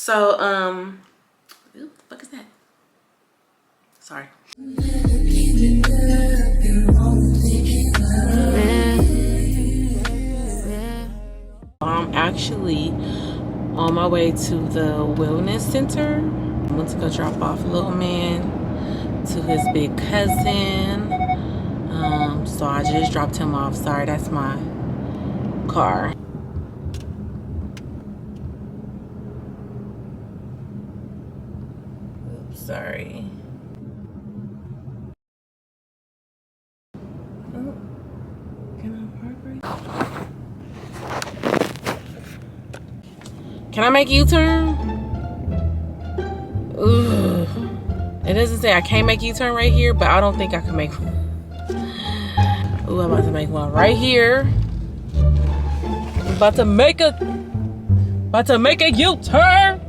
So, ooh, what the fuck is that? Sorry. I'm actually on my way to the wellness center. I went to go drop off little man to his big cousin. So I just dropped him off. Sorry, that's my car. Oops, sorry. Oh, can I park right? Can I make a U-turn? Ugh. It doesn't say I can't make a U-turn right here, but I don't think I can make one. Ooh, I'm about to make one right here. I'm about to make a U-turn.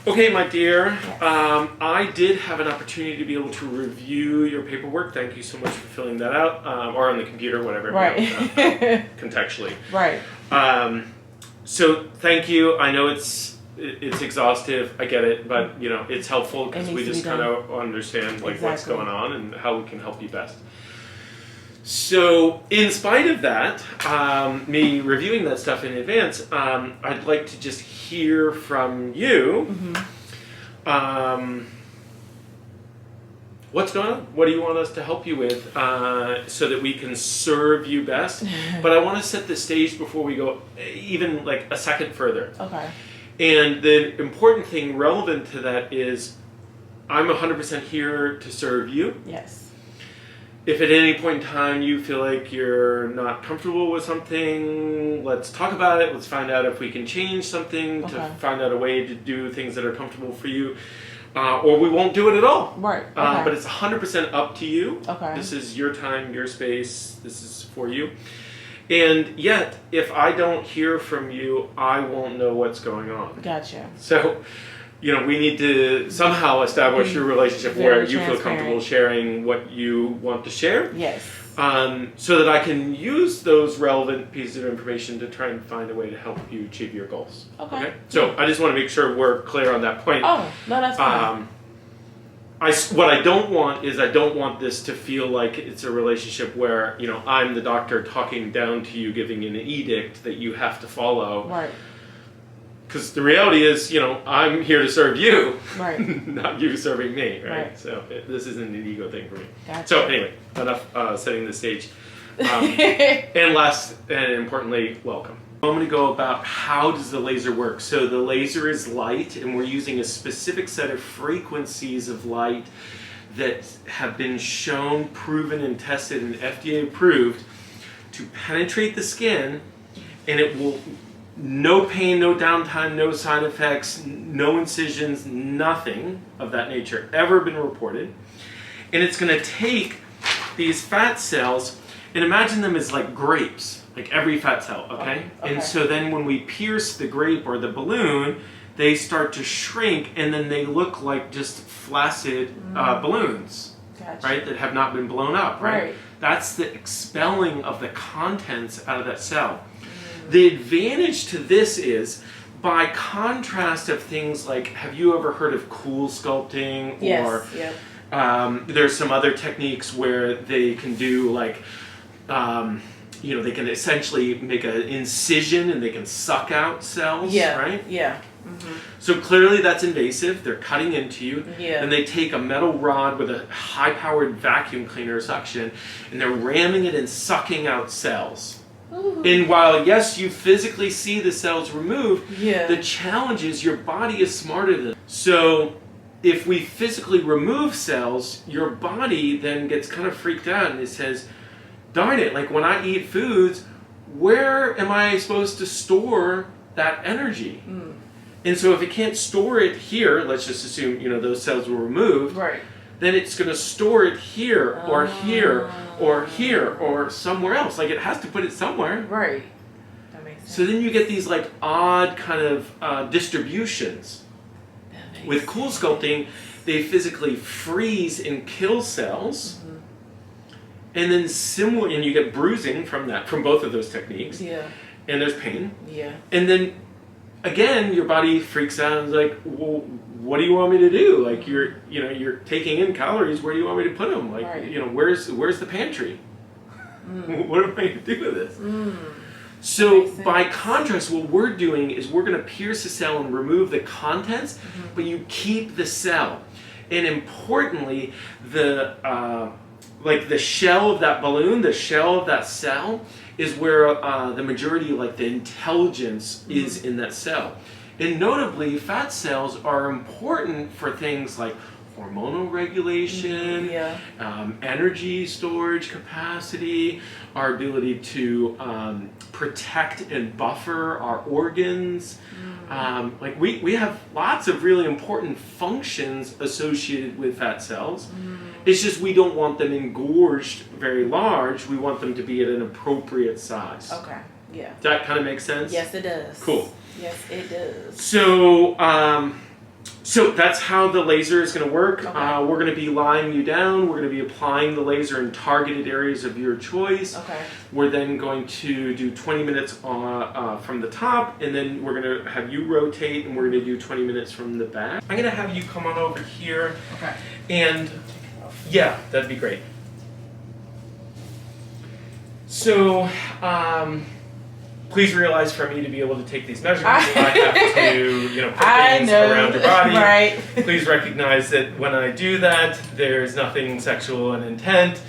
Okay, my dear, I did have an opportunity to be able to review your paperwork. Thank you so much for filling that out, or on the computer, whatever. Right. Contextually. Right. So thank you. I know it's exhaustive. I get it, but you know it's helpful because we just kind of understand like what's going on and how we can help you best. So, in spite of that, me reviewing that stuff in advance, I'd like to just hear from you. What's going on? What do you want us to help you with so that we can serve you best? But I want to set the stage before we go even like a second further. Okay. And the important thing relevant to that is I'm 100% here to serve you. Yes. If at any point in time you feel like you're not comfortable with something, let's talk about it. Let's find out if we can change something to find out a way to do things that are comfortable for you. Or we won't do it at all. Right. Okay. But it's 100% up to you. Okay. This is your time, your space. This is for you. And yet, if I don't hear from you, I won't know what's going on. Gotcha. So, you know, we need to somehow establish your relationship where you feel comfortable sharing what you want to share. Yes. So that I can use those relevant pieces of information to try and find a way to help you achieve your goals. Okay. So I just want to make sure we're clear on that point. Oh, no, that's fine. What I don't want is I don't want this to feel like it's a relationship where, you know, I'm the doctor talking down to you, giving an edict that you have to follow. Right. Because the reality is, you know, I'm here to serve you, right? Not you serving me, right? So this isn't an ego thing for me. Gotcha. So anyway, enough setting the stage. And last and importantly, welcome. I'm going to go about how does the laser work. So the laser is light, and we're using a specific set of frequencies of light that have been shown, proven, and tested, and FDA approved to penetrate the skin, and it will. No pain, no downtime, no side effects, no incisions, nothing of that nature ever been reported. And it's going to take these fat cells and imagine them as like grapes, like every fat cell, okay? And so then when we pierce the grape or the balloon, they start to shrink and then they look like just flaccid balloons, right? That have not been blown up, right? That's the expelling of the contents out of that cell. The advantage to this is, by contrast of things like, have you ever heard of cool sculpting? Yes. Or there's some other techniques where they can do like, you know, they can essentially make an incision and they can suck out cells, right? Yeah. So clearly that's invasive. They're cutting into you. Yeah. And they take a metal rod with a high-powered vacuum cleaner suction and they're ramming it and sucking out cells. And while, yes, you physically see the cells removed, the challenge is your body is smarter than them. So if we physically remove cells, your body then gets kind of freaked out and it says, darn it, like when I eat foods, where am I supposed to store that energy? And so if it can't store it here, let's just assume, you know, those cells were removed, then it's going to store it here or here or here or somewhere else. Like it has to put it somewhere. Right. That makes sense. So then you get these like odd kind of distributions. With cool sculpting, they physically freeze and kill cells. And then similar, and you get bruising from that, from both of those techniques. Yeah. And there's pain. Yeah. And then again, your body freaks out and is like, well, what do you want me to do? Like you're taking in calories. Where do you want me to put them? Like, where's the pantry? What am I going to do with this? So by contrast, what we're doing is we're going to pierce the cell and remove the contents, but you keep the cell. And importantly, the shell of that balloon, the shell of that cell, is where the majority, like the intelligence, is in that cell. And notably, fat cells are important for things like hormonal regulation, energy storage capacity, our ability to protect and buffer our organs. Like we have lots of really important functions associated with fat cells. It's just we don't want them engorged very large. We want them to be at an appropriate size. Okay. Yeah. Does that kind of make sense? Yes, it does. Cool. Yes, it does. So, so that's how the laser is going to work. Okay. We're going to be lying you down. We're going to be applying the laser in targeted areas of your choice. Okay. We're then going to do 20 minutes from the top, and then we're going to have you rotate, and we're going to do 20 minutes from the back. I'm going to have you come on over here. Okay. And yeah, that'd be great. So, please realize for me to be able to take these measurements, I have to, put things around your body. Right. Please recognize that when I do that, there's nothing sexual in intent.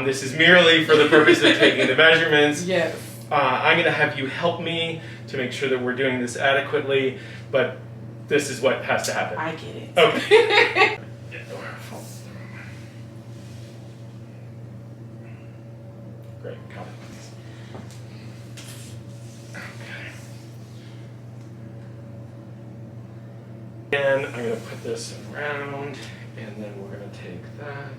This is merely for the purpose of taking the measurements. Yes. I'm going to have you help me to make sure that we're doing this adequately, but this is what has to happen. I get it. Okay. Great, got it. And I'm going to put this around, and then we're going to take that.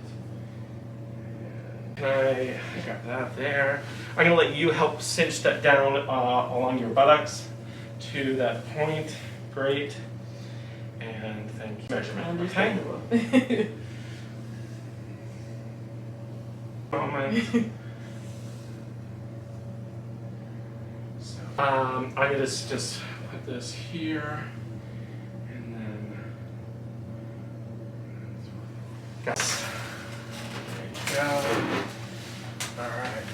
I got that there. I'm going to let you help cinch that down along your buttocks to that point. Great. And thank you. Measurement. Okay. Moment. So, I'm going to just put this here. Got it. There you go. Alright.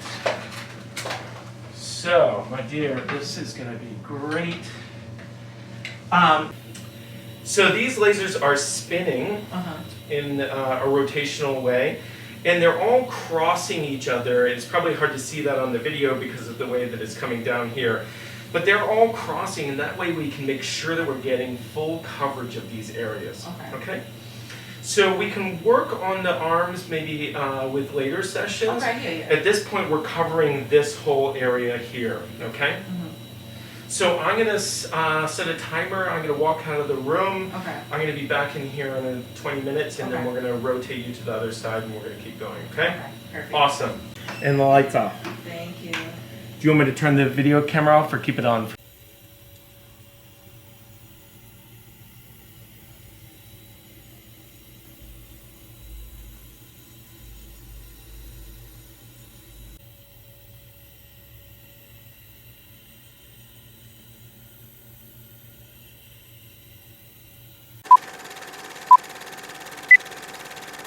So, my dear, this is going to be great. So these lasers are spinning in a rotational way, and they're all crossing each other. It's probably hard to see that on the video because of the way that it's coming down here. But they're all crossing, and that way we can make sure that we're getting full coverage of these areas. Okay? So we can work on the arms maybe with later sessions. Okay, yeah. At this point, we're covering this whole area here, okay? So I'm going to set a timer. I'm going to walk out of the room. Okay. I'm going to be back in here in 20 minutes, and then we're going to rotate you to the other side, and we're going to keep going, okay? Perfect. Awesome. And the lights off. Thank you. Do you want me to turn the video camera off or keep it on?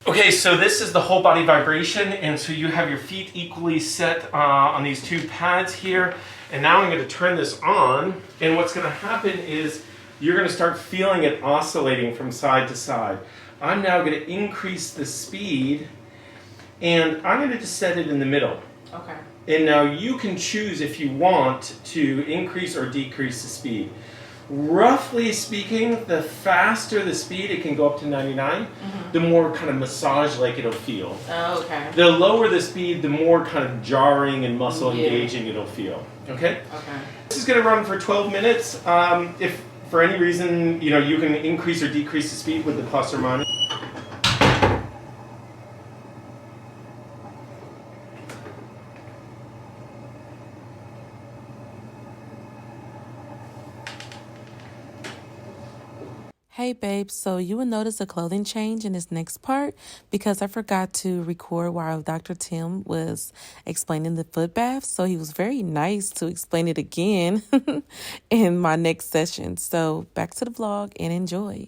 Okay, so this is the whole body vibration, and so you have your feet equally set on these two pads here, and now I'm going to turn this on, and what's going to happen is you're going to start feeling it oscillating from side to side. I'm now going to increase the speed, and I'm going to just set it in the middle. Okay. And now you can choose if you want to increase or decrease the speed. Roughly speaking, the faster the speed, it can go up to 99, the more kind of massage-like it'll feel. Oh, okay. The lower the speed, the more kind of jarring and muscle engaging it'll feel. Okay? Okay. This is going to run for 12 minutes. If for any reason, you can increase or decrease the speed with the plus or minus. Hey babe, so you will notice a clothing change in this next part because I forgot to record while Dr. Tim was explaining the foot bath. So he was very nice to explain it again in my next session. So back to the vlog and enjoy.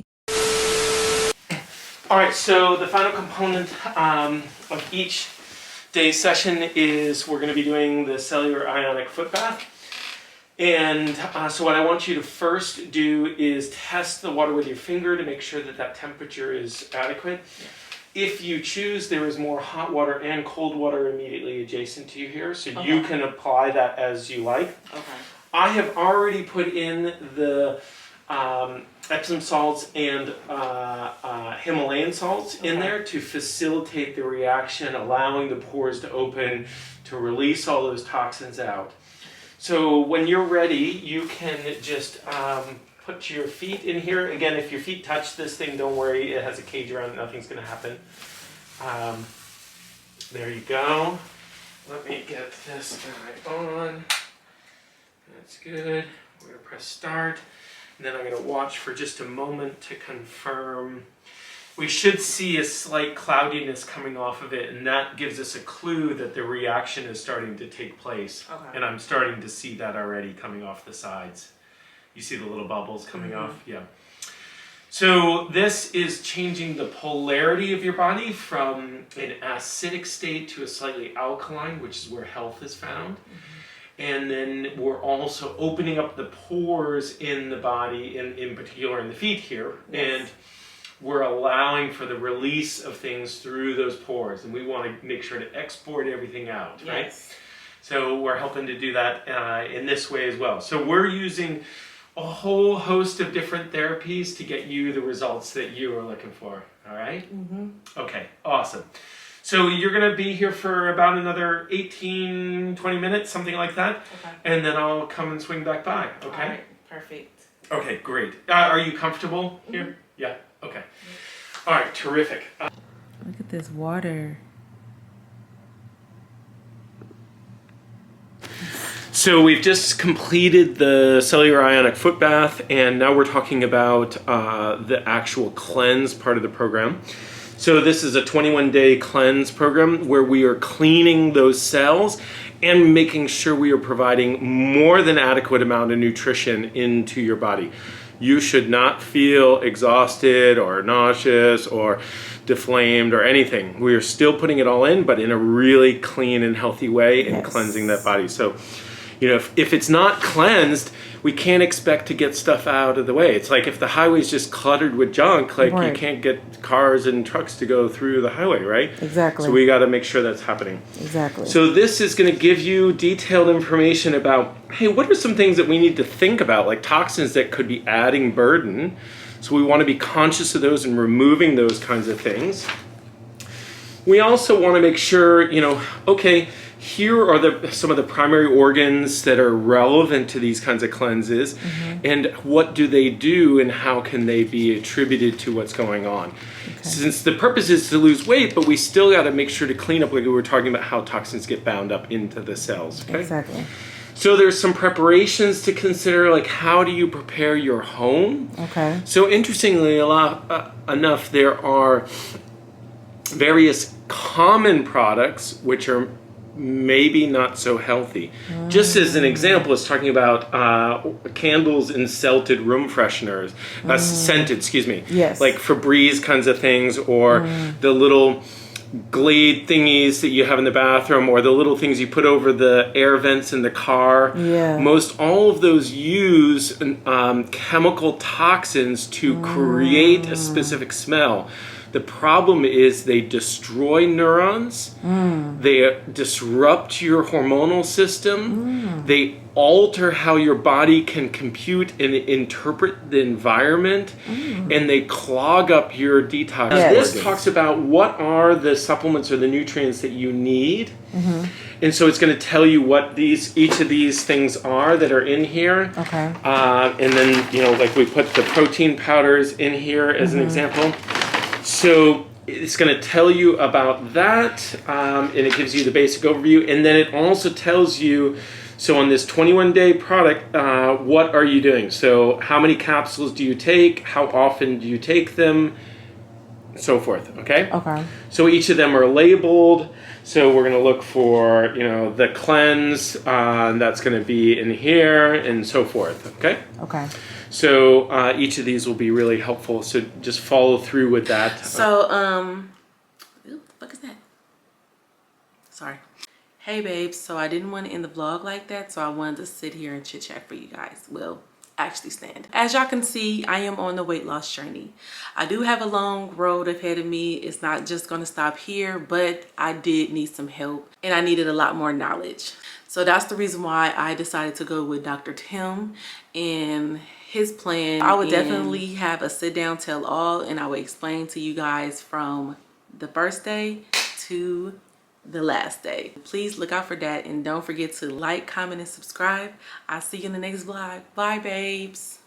All right, so the final component of each day's session is we're going to be doing the cellular ionic foot bath. And so what I want you to first do is test the water with your finger to make sure that that temperature is adequate. If you choose, there is more hot water and cold water immediately adjacent to you here, so you can apply that as you like. Okay. I have already put in the Epsom salts and Himalayan salts in there to facilitate the reaction, allowing the pores to open to release all those toxins out. So when you're ready, you can just put your feet in here. Again, if your feet touch this thing, don't worry. It has a cage around it. Nothing's going to happen. There you go. Let me get this guy on. That's good. We're going to press start. And then I'm going to watch for just a moment to confirm. We should see a slight cloudiness coming off of it, and that gives us a clue that the reaction is starting to take place. Okay. And I'm starting to see that already coming off the sides. You see the little bubbles coming off? Yeah. So this is changing the polarity of your body from an acidic state to a slightly alkaline, which is where health is found. And then we're also opening up the pores in the body, in particular in the feet here. Yes. And we're allowing for the release of things through those pores, and we want to make sure to export everything out, right? Yes. So we're helping to do that in this way as well. So we're using a whole host of different therapies to get you the results that you are looking for, all right? Okay, awesome. So you're going to be here for about another 18, 20 minutes, something like that, and then I'll come and swing back by, okay? All right, perfect. Okay, great. Are you comfortable here? Yeah? Okay. All right, terrific. Look at this water. So we've just completed the cellular ionic foot bath, and now we're talking about the actual cleanse part of the program. So this is a 21-day cleanse program where we are cleaning those cells and making sure we are providing more than adequate amount of nutrition into your body. You should not feel exhausted or nauseous or deflamed or anything. We are still putting it all in, but in a really clean and healthy way and cleansing that body. So, you know, if it's not cleansed, we can't expect to get stuff out of the way. It's like if the highway's just cluttered with junk, like you can't get cars and trucks to go through the highway, right? Exactly. So we got to make sure that's happening. Exactly. So this is going to give you detailed information about, hey, what are some things that we need to think about, like toxins that could be adding burden. So we want to be conscious of those and removing those kinds of things. We also want to make sure, you know, okay, here are some of the primary organs that are relevant to these kinds of cleanses, and what do they do and how can they be attributed to what's going on. Since the purpose is to lose weight, but we still got to make sure to clean up, like we were talking about how toxins get bound up into the cells. Okay? Exactly. So there's some preparations to consider, like how do you prepare your home? Okay. So interestingly enough, there are various common products which are maybe not so healthy. Just as an example, is talking about candles and scented room fresheners, scented, excuse me. Yes. Like Febreze kinds of things, or the little Glade thingies that you have in the bathroom, or the little things you put over the air vents in the car. Yeah. Most all of those use chemical toxins to create a specific smell. The problem is they destroy neurons, they disrupt your hormonal system, they alter how your body can compute and interpret the environment, and they clog up your detox. Yes. This talks about what are the supplements or the nutrients that you need, and so it's going to tell you what each of these things are that are in here. Okay. And then, you know, like we put the protein powders in here as an example. So it's going to tell you about that, and it gives you the basic overview, and then it also tells you So on this 21-day product, what are you doing? So how many capsules do you take? How often do you take them? So forth, okay? Okay. So each of them are labeled. So we're going to look for, the cleanse, that's going to be in here and so forth, okay? Okay. So each of these will be really helpful. So just follow through with that. So, ooh, what the fuck is that? Sorry. Hey babes, so I didn't want to end the vlog like that, so I wanted to sit here and chit chat for you guys. Well, actually stand. As y'all can see, I am on the weight loss journey. I do have a long road ahead of me. It's not just going to stop here, but I did need some help and I needed a lot more knowledge. So that's the reason why I decided to go with Dr. Tim and his plan. I would definitely have a sit down tell all, and I would explain to you guys from the first day to the last day. Please look out for that, and don't forget to like, comment, and subscribe. I'll see you in the next vlog. Bye babes.